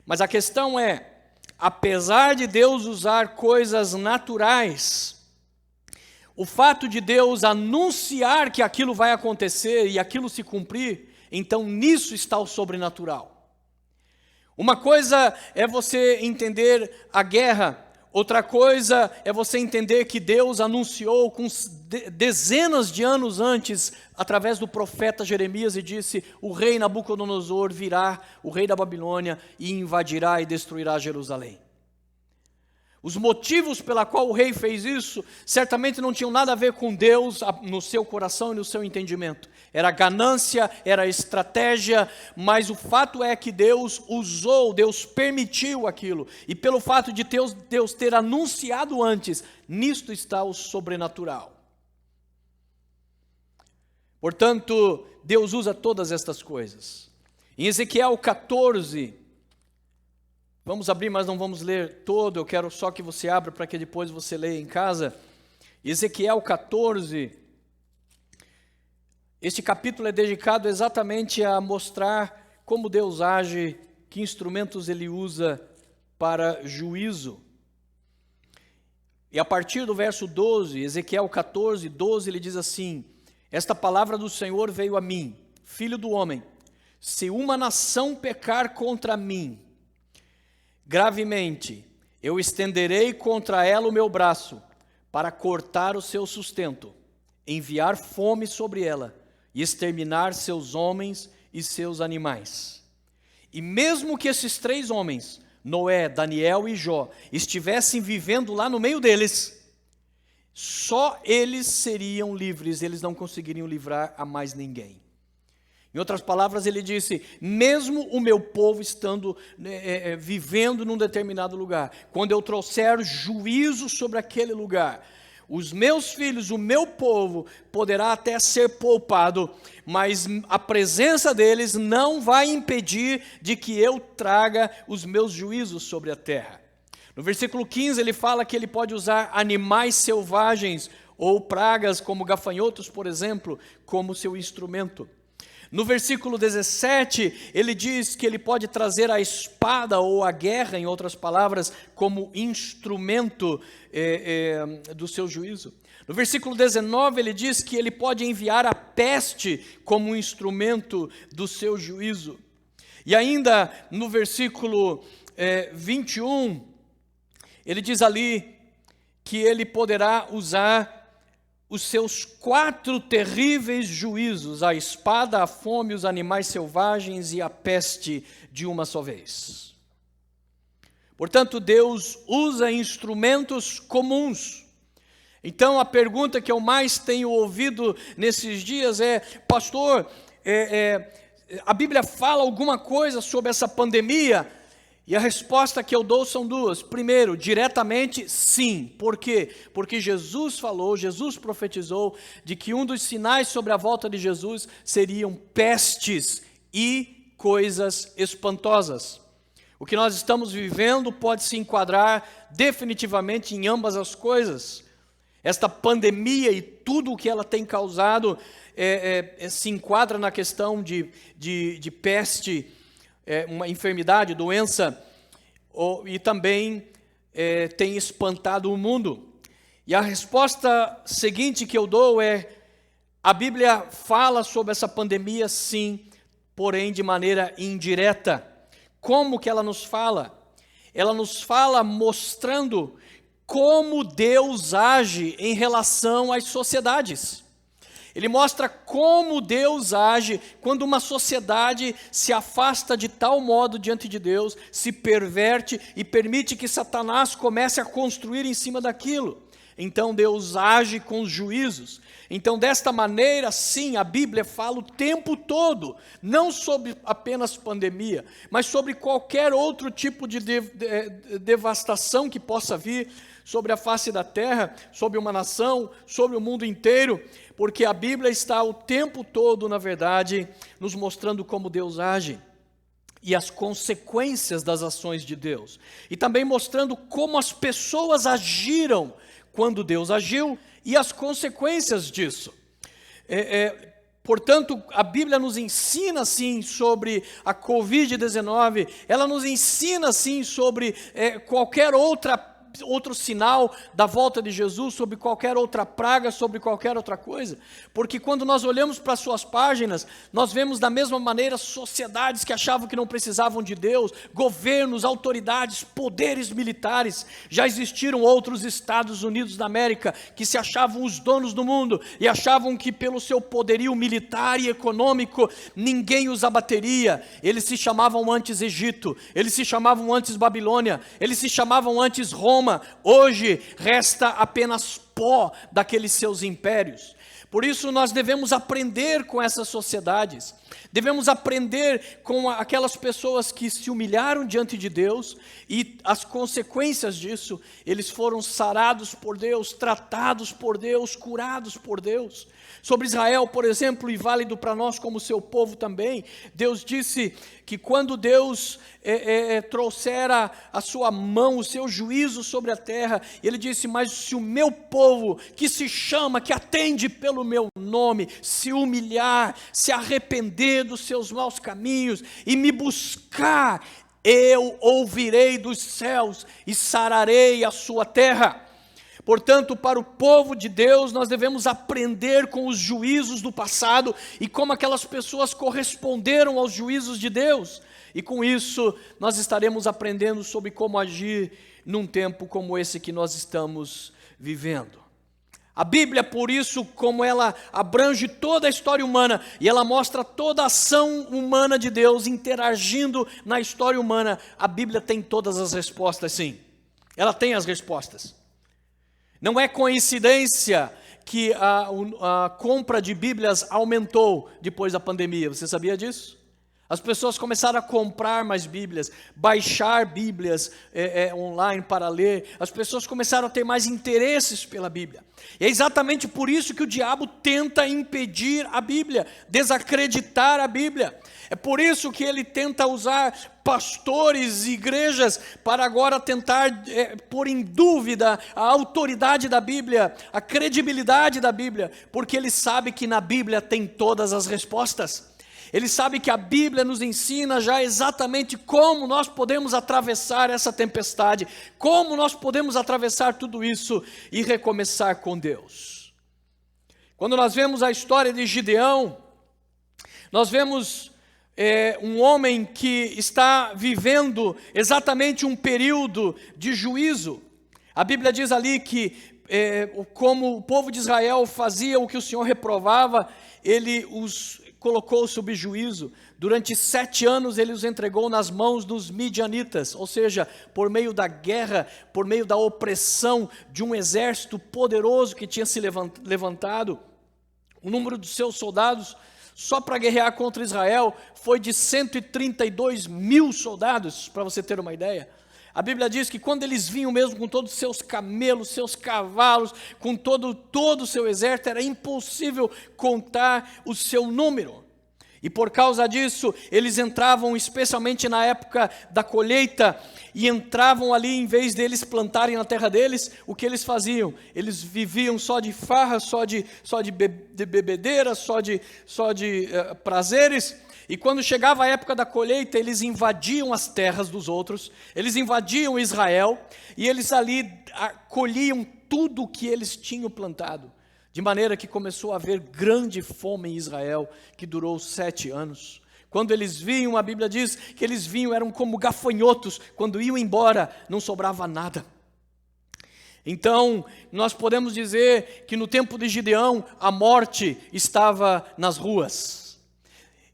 Mas a questão é, apesar de Deus usar coisas naturais, o fato de Deus anunciar que aquilo vai acontecer e aquilo se cumprir, então nisso está o sobrenatural. Uma coisa é você entender a guerra, outra coisa é você entender que Deus anunciou com dezenas de anos antes, através do profeta Jeremias, e disse: o rei Nabucodonosor virá, o rei da Babilônia, e invadirá e destruirá Jerusalém. Os motivos pela qual o rei fez isso, certamente não tinham nada a ver com Deus no seu coração e no seu entendimento. Era ganância, era estratégia, mas o fato é que Deus usou, Deus permitiu aquilo. E pelo fato de Deus ter anunciado antes, nisto está o sobrenatural. Portanto, Deus usa todas estas coisas. Em Ezequiel 14... vamos abrir, mas não vamos ler todo, eu quero só que você abra para que depois você leia em casa. Ezequiel 14, este capítulo é dedicado exatamente a mostrar como Deus age, que instrumentos Ele usa para juízo. E a partir do verso 12, Ezequiel 14, 12, ele diz assim: esta palavra do Senhor veio a mim, filho do homem, se uma nação pecar contra mim, gravemente, eu estenderei contra ela o meu braço, para cortar o seu sustento, enviar fome sobre ela, e exterminar seus homens e seus animais. E mesmo que esses três homens, Noé, Daniel e Jó, estivessem vivendo lá no meio deles, só eles seriam livres, eles não conseguiriam livrar a mais ninguém. Em outras palavras, ele disse: mesmo o meu povo estando vivendo num determinado lugar, quando eu trouxer juízo sobre aquele lugar, os meus filhos, o meu povo, poderá até ser poupado, mas a presença deles não vai impedir de que eu traga os meus juízos sobre a terra. No versículo 15 ele fala que ele pode usar animais selvagens ou pragas como gafanhotos, por exemplo, como seu instrumento. No versículo 17, ele diz que ele pode trazer a espada ou a guerra, em outras palavras, como instrumento do seu juízo. No versículo 19, ele diz que ele pode enviar a peste como um instrumento do seu juízo. E ainda no versículo 21, ele diz ali que ele poderá usar os seus 4 terríveis juízos, a espada, a fome, os animais selvagens e a peste de uma só vez. Portanto, Deus usa instrumentos comuns. Então, a pergunta que eu mais tenho ouvido nesses dias é: pastor, a Bíblia fala alguma coisa sobre essa pandemia? E a resposta que eu dou são duas. Primeiro, diretamente, sim. Por quê? Porque Jesus falou, Jesus profetizou de que um dos sinais sobre a volta de Jesus seriam pestes e coisas espantosas. O que nós estamos vivendo pode se enquadrar definitivamente em ambas as coisas. Esta pandemia e tudo o que ela tem causado se enquadra na questão de peste, uma enfermidade, doença, e também tem espantado o mundo. E a resposta seguinte que eu dou é: a Bíblia fala sobre essa pandemia, sim, porém de maneira indireta. Como que ela nos fala? Ela nos fala mostrando como Deus age em relação às sociedades. Ele mostra como Deus age quando uma sociedade se afasta de tal modo diante de Deus, se perverte e permite que Satanás comece a construir em cima daquilo. Então Deus age com os juízos. Então, desta maneira, sim, a Bíblia fala o tempo todo, não sobre apenas pandemia, mas sobre qualquer outro tipo de devastação que possa vir sobre a face da terra, sobre uma nação, sobre o mundo inteiro, porque a Bíblia está o tempo todo, na verdade, nos mostrando como Deus age e as consequências das ações de Deus, e também mostrando como as pessoas agiram quando Deus agiu e as consequências disso. Portanto, a Bíblia nos ensina, sim, sobre a Covid-19, ela nos ensina, sim, sobre qualquer outro sinal da volta de Jesus, sobre qualquer outra praga, sobre qualquer outra coisa, porque quando nós olhamos para suas páginas, nós vemos da mesma maneira sociedades que achavam que não precisavam de Deus, governos, autoridades, poderes militares. Já existiram outros Estados Unidos da América que se achavam os donos do mundo e achavam que pelo seu poderio militar e econômico ninguém os abateria. Eles se chamavam antes Egito, eles se chamavam antes Babilônia, eles se chamavam antes Roma. Hoje resta apenas pó daqueles seus impérios. Por isso nós devemos aprender com essas sociedades, devemos aprender com aquelas pessoas que se humilharam diante de Deus e as consequências disso, eles foram sarados por Deus, tratados por Deus, curados por Deus. Sobre Israel, por exemplo, e válido para nós como seu povo também, Deus disse que quando Deus trouxera a sua mão, o seu juízo sobre a terra, Ele disse: mas se o meu povo, que se chama, que atende pelo meu nome, se humilhar, se arrepender dos seus maus caminhos e me buscar, eu ouvirei dos céus e sararei a sua terra. Portanto, para o povo de Deus, nós devemos aprender com os juízos do passado e como aquelas pessoas corresponderam aos juízos de Deus. E com isso, nós estaremos aprendendo sobre como agir num tempo como esse que nós estamos vivendo. A Bíblia, por isso, como ela abrange toda a história humana e ela mostra toda a ação humana de Deus interagindo na história humana, a Bíblia tem todas as respostas, sim. Ela tem as respostas. Não é coincidência que a compra de Bíblias aumentou depois da pandemia. Você sabia disso? As pessoas começaram a comprar mais Bíblias, baixar Bíblias online para ler. As pessoas começaram a ter mais interesses pela Bíblia. E é exatamente por isso que o diabo tenta impedir a Bíblia, desacreditar a Bíblia. É por isso que ele tenta usar pastores e igrejas para agora tentar pôr em dúvida a autoridade da Bíblia, a credibilidade da Bíblia, porque ele sabe que na Bíblia tem todas as respostas. Ele sabe que a Bíblia nos ensina já exatamente como nós podemos atravessar essa tempestade, como nós podemos atravessar tudo isso e recomeçar com Deus. Quando nós vemos a história de Gideão, nós vemos um homem que está vivendo exatamente um período de juízo. A Bíblia diz ali que como o povo de Israel fazia o que o Senhor reprovava, ele os colocou sob juízo. Durante 7 anos ele os entregou nas mãos dos midianitas, ou seja, por meio da guerra, por meio da opressão de um exército poderoso que tinha se levantado. O número dos seus soldados, só para guerrear contra Israel, foi de 132 mil soldados, para você ter uma ideia. A Bíblia diz que quando eles vinham mesmo com todos os seus camelos, seus cavalos, com todo o seu exército, era impossível contar o seu número. E por causa disso, eles entravam, especialmente na época da colheita, e entravam ali, em vez deles plantarem na terra deles, o que eles faziam? Eles viviam só de farra, só de bebedeira, só de prazeres, E quando chegava a época da colheita, eles invadiam as terras dos outros, eles invadiam Israel, e eles ali colhiam tudo o que eles tinham plantado. De maneira que começou a haver grande fome em Israel, que durou 7 anos. Quando eles vinham, a Bíblia diz que eles vinham, eram como gafanhotos, quando iam embora, não sobrava nada. Então, nós podemos dizer que no tempo de Gideão, a morte estava nas ruas.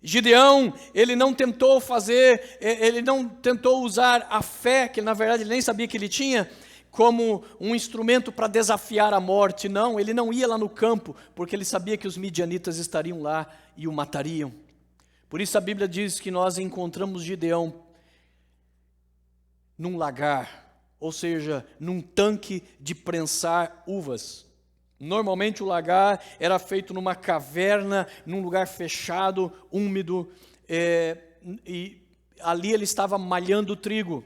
Gideão, ele não tentou usar a fé, que na verdade ele nem sabia que ele tinha, como um instrumento para desafiar a morte. Não, ele não ia lá no campo, porque ele sabia que os midianitas estariam lá e o matariam. Por isso a Bíblia diz que nós encontramos Gideão num lagar, ou seja, num tanque de prensar uvas. Normalmente o lagar era feito numa caverna, num lugar fechado, úmido, e ali ele estava malhando trigo.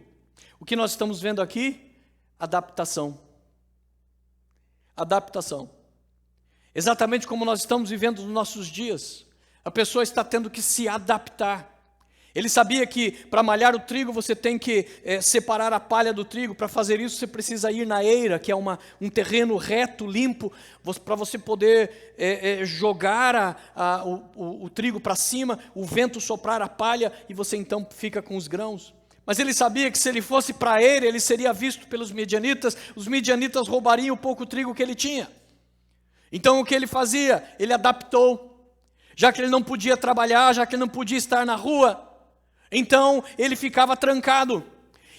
O que nós estamos vendo aqui? Adaptação. Adaptação. Exatamente como nós estamos vivendo nos nossos dias. A pessoa está tendo que se adaptar. Ele sabia que para malhar o trigo você tem que separar a palha do trigo. Para fazer isso você precisa ir na eira, que é um terreno reto, limpo, para você poder jogar o trigo para cima, o vento soprar a palha e você então fica com os grãos. Mas ele sabia que se ele fosse para a eira, ele seria visto pelos midianitas, os midianitas roubariam o pouco trigo que ele tinha. Então o que ele fazia? Ele adaptou. Já que ele não podia trabalhar, já que ele não podia estar na rua, então ele ficava trancado.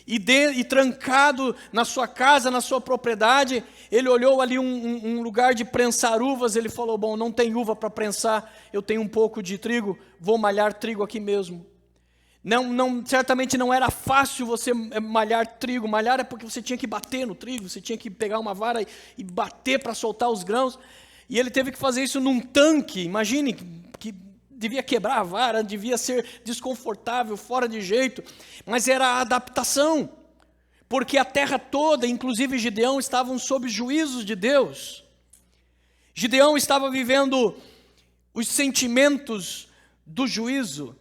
E trancado na sua casa, na sua propriedade, ele olhou ali um lugar de prensar uvas, ele falou, bom, não tem uva para prensar, eu tenho um pouco de trigo, vou malhar trigo aqui mesmo. Certamente não era fácil você malhar trigo. Malhar é porque você tinha que bater no trigo, você tinha que pegar uma vara e bater para soltar os grãos. E ele teve que fazer isso num tanque. Imagine que devia quebrar a vara, devia ser desconfortável, fora de jeito. Mas era a adaptação. Porque a terra toda, inclusive Gideão, estavam sob juízos de Deus. Gideão estava vivendo os sentimentos do juízo.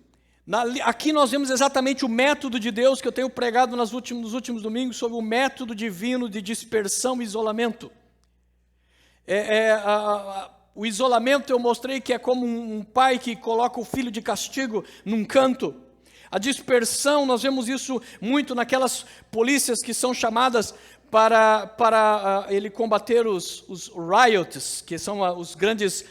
Aqui nós vemos exatamente o método de Deus que eu tenho pregado nos últimos domingos, sobre o método divino de dispersão e isolamento. O isolamento eu mostrei que é como um pai que coloca o filho de castigo num canto. A dispersão, nós vemos isso muito naquelas polícias que são chamadas para ele combater os riots, que são os grandes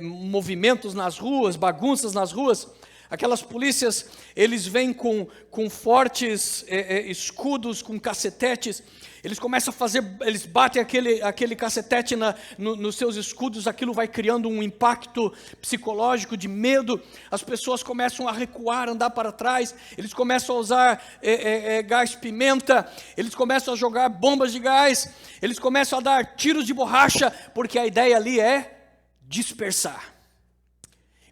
movimentos nas ruas, bagunças nas ruas. Aquelas polícias, eles vêm com fortes escudos, com cacetetes, eles começam a fazer, eles batem aquele cacetete nos seus escudos, aquilo vai criando um impacto psicológico de medo, as pessoas começam a recuar, andar para trás, eles começam a usar gás pimenta, eles começam a jogar bombas de gás, eles começam a dar tiros de borracha, porque a ideia ali é dispersar.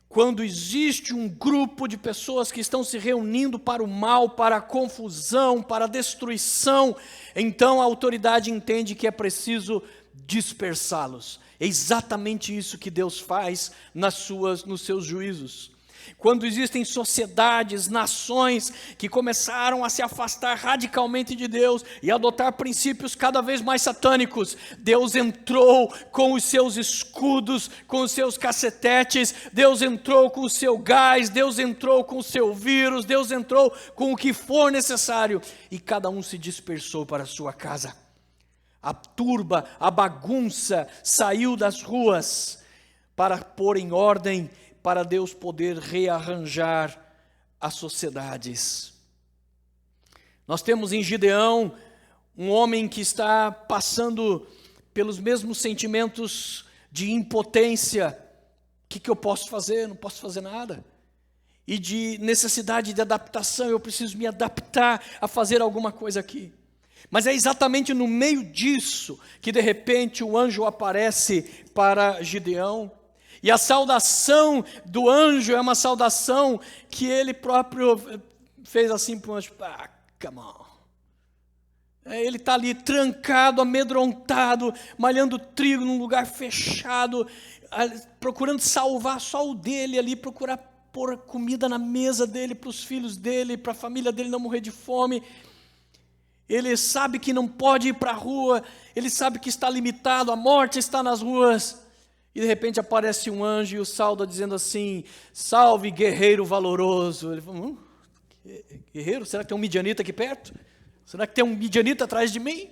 Quando existe um grupo de pessoas que estão se reunindo para o mal, para a confusão, para a destruição, então a autoridade entende que é preciso dispersá-los. É exatamente isso que Deus faz nos seus juízos. Quando existem sociedades, nações que começaram a se afastar radicalmente de Deus e adotar princípios cada vez mais satânicos, Deus entrou com os seus escudos, com os seus cacetetes, Deus entrou com o seu gás, Deus entrou com o seu vírus, Deus entrou com o que for necessário e cada um se dispersou para a sua casa. A turba, a bagunça saiu das ruas para pôr em ordem, para Deus poder rearranjar as sociedades. Nós temos em Gideão um homem que está passando pelos mesmos sentimentos de impotência. O que eu posso fazer? Não posso fazer nada. E de necessidade de adaptação, eu preciso me adaptar a fazer alguma coisa aqui. Mas é exatamente no meio disso que de repente o anjo aparece para Gideão. E a saudação do anjo é uma saudação que ele próprio fez assim para o anjo. Come on. Ele está ali trancado, amedrontado, malhando trigo num lugar fechado, procurando salvar só o dele ali, procurar pôr comida na mesa dele, para os filhos dele, para a família dele não morrer de fome. Ele sabe que não pode ir para a rua, ele sabe que está limitado, a morte está nas ruas. E de repente aparece um anjo e o salva dizendo assim: salve, guerreiro valoroso. Ele fala: guerreiro? Será que tem um midianita aqui perto? Será que tem um midianita atrás de mim?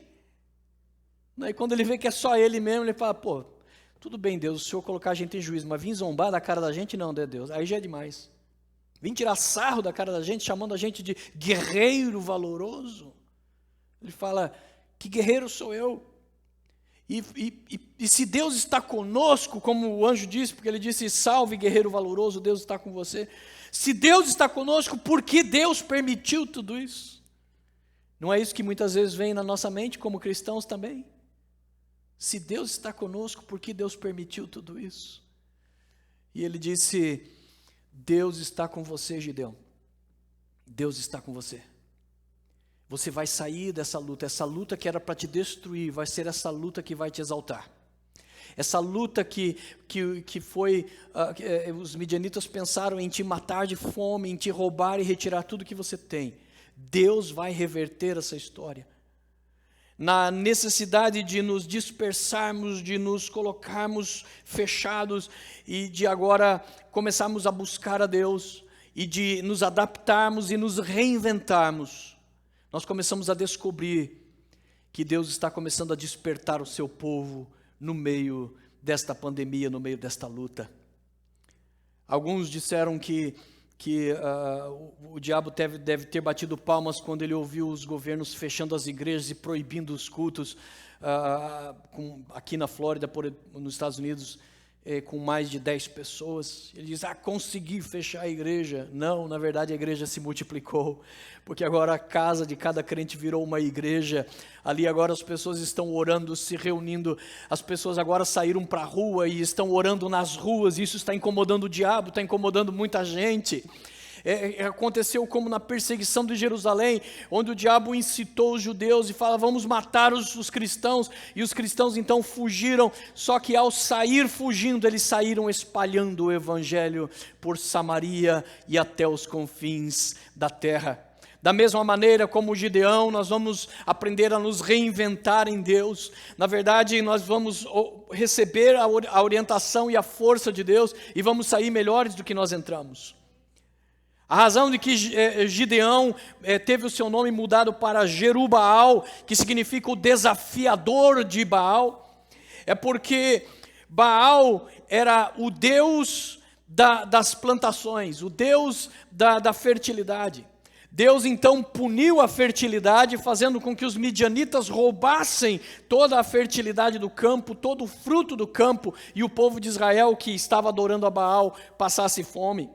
E quando ele vê que é só ele mesmo, ele fala: pô, tudo bem, Deus, o Senhor colocar a gente em juízo, mas vir zombar da cara da gente, não, Deus, aí já é demais. Vim tirar sarro da cara da gente, chamando a gente de guerreiro valoroso. Ele fala: que guerreiro sou eu? E se Deus está conosco, como o anjo disse, porque ele disse: salve, guerreiro valoroso, Deus está com você. Se Deus está conosco, por que Deus permitiu tudo isso? Não é isso que muitas vezes vem na nossa mente, como cristãos também? Se Deus está conosco, por que Deus permitiu tudo isso? E ele disse: Deus está com você, Gideão. Deus está com você. Você vai sair dessa luta. Essa luta que era para te destruir, vai ser essa luta que vai te exaltar. Essa luta que foi, os midianitas pensaram em te matar de fome, em te roubar e retirar tudo que você tem. Deus vai reverter essa história. Na necessidade de nos dispersarmos, de nos colocarmos fechados e de agora começarmos a buscar a Deus e de nos adaptarmos e nos reinventarmos, nós começamos a descobrir que Deus está começando a despertar o seu povo no meio desta pandemia, no meio desta luta. Alguns disseram que o diabo deve ter batido palmas quando ele ouviu os governos fechando as igrejas e proibindo os cultos aqui na Flórida, nos Estados Unidos, com mais de 10 pessoas. Ele diz: consegui fechar a igreja. Não, na verdade a igreja se multiplicou, porque agora a casa de cada crente virou uma igreja. Ali agora as pessoas estão orando, se reunindo, as pessoas agora saíram para a rua e estão orando nas ruas. Isso está incomodando o diabo, está incomodando muita gente. Aconteceu como na perseguição de Jerusalém, onde o diabo incitou os judeus e fala: vamos matar os cristãos, e os cristãos então fugiram. Só que ao sair fugindo, eles saíram espalhando o evangelho por Samaria e até os confins da terra. Da mesma maneira como Gideão, nós vamos aprender a nos reinventar em Deus. Na verdade, nós vamos receber a orientação e a força de Deus e vamos sair melhores do que nós entramos. A razão de que Gideão teve o seu nome mudado para Jerubaal, que significa o desafiador de Baal, é porque Baal era o Deus das plantações, o Deus da fertilidade. Deus então puniu a fertilidade, fazendo com que os midianitas roubassem toda a fertilidade do campo, todo o fruto do campo, e o povo de Israel, que estava adorando a Baal, passasse fome.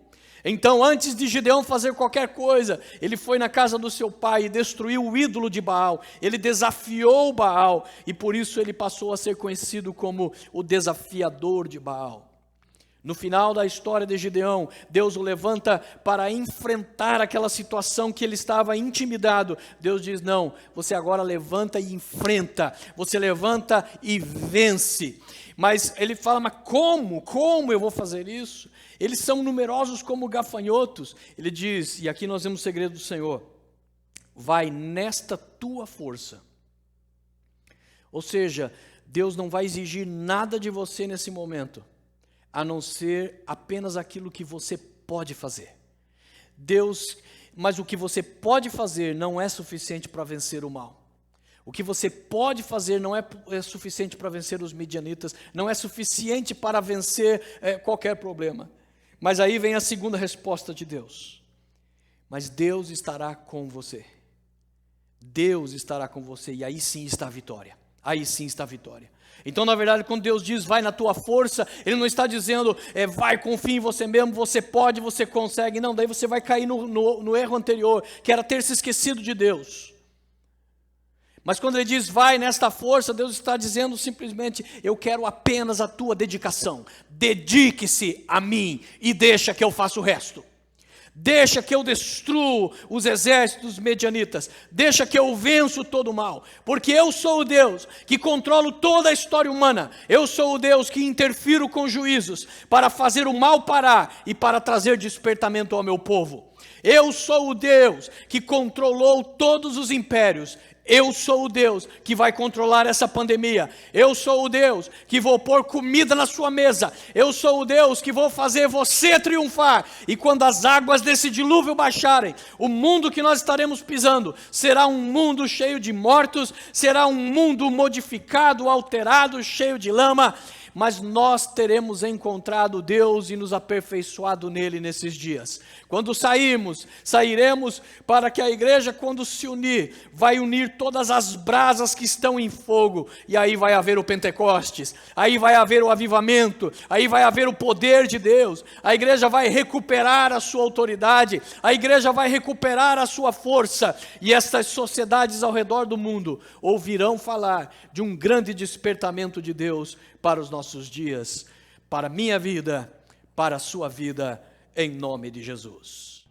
Então, antes de Gideão fazer qualquer coisa, ele foi na casa do seu pai e destruiu o ídolo de Baal. Ele desafiou Baal e por isso ele passou a ser conhecido como o desafiador de Baal. No final da história de Gideão, Deus o levanta para enfrentar aquela situação que ele estava intimidado. Deus diz: não, você agora levanta e enfrenta, você levanta e vence. Mas ele fala: mas como eu vou fazer isso? Eles são numerosos como gafanhotos. Ele diz, e aqui nós vemos o segredo do Senhor: vai nesta tua força. Ou seja, Deus não vai exigir nada de você nesse momento, a não ser apenas aquilo que você pode fazer. Mas o que você pode fazer não é suficiente para vencer o mal. O que você pode fazer não é suficiente para vencer os midianitas, não é suficiente para vencer qualquer problema. Mas aí vem a segunda resposta de Deus: mas Deus estará com você. Deus estará com você, e aí sim está a vitória. Aí sim está a vitória. Então, na verdade, quando Deus diz vai na tua força, Ele não está dizendo vai, confia em você mesmo, você pode, você consegue. Não, daí você vai cair no erro anterior, que era ter se esquecido de Deus. Mas quando Ele diz vai nesta força, Deus está dizendo simplesmente: eu quero apenas a tua dedicação. Dedique-se a mim e deixa que eu faça o resto. Deixa que eu destruo os exércitos medianitas. Deixa que eu venço todo o mal. Porque eu sou o Deus que controlo toda a história humana. Eu sou o Deus que interfiro com juízos para fazer o mal parar e para trazer despertamento ao meu povo. Eu sou o Deus que controlou todos os impérios. Eu sou o Deus que vai controlar essa pandemia. Eu sou o Deus que vou pôr comida na sua mesa. Eu sou o Deus que vou fazer você triunfar. E quando as águas desse dilúvio baixarem, o mundo que nós estaremos pisando será um mundo cheio de mortos, será um mundo modificado, alterado, cheio de lama. Mas nós teremos encontrado Deus e nos aperfeiçoado nele nesses dias. Quando sairemos para que a igreja, quando se unir, vai unir todas as brasas que estão em fogo. E aí vai haver o Pentecostes, aí vai haver o avivamento, aí vai haver o poder de Deus. A igreja vai recuperar a sua autoridade, a igreja vai recuperar a sua força. E estas sociedades ao redor do mundo ouvirão falar de um grande despertamento de Deus para os nossos dias, para a minha vida, para a sua vida, em nome de Jesus.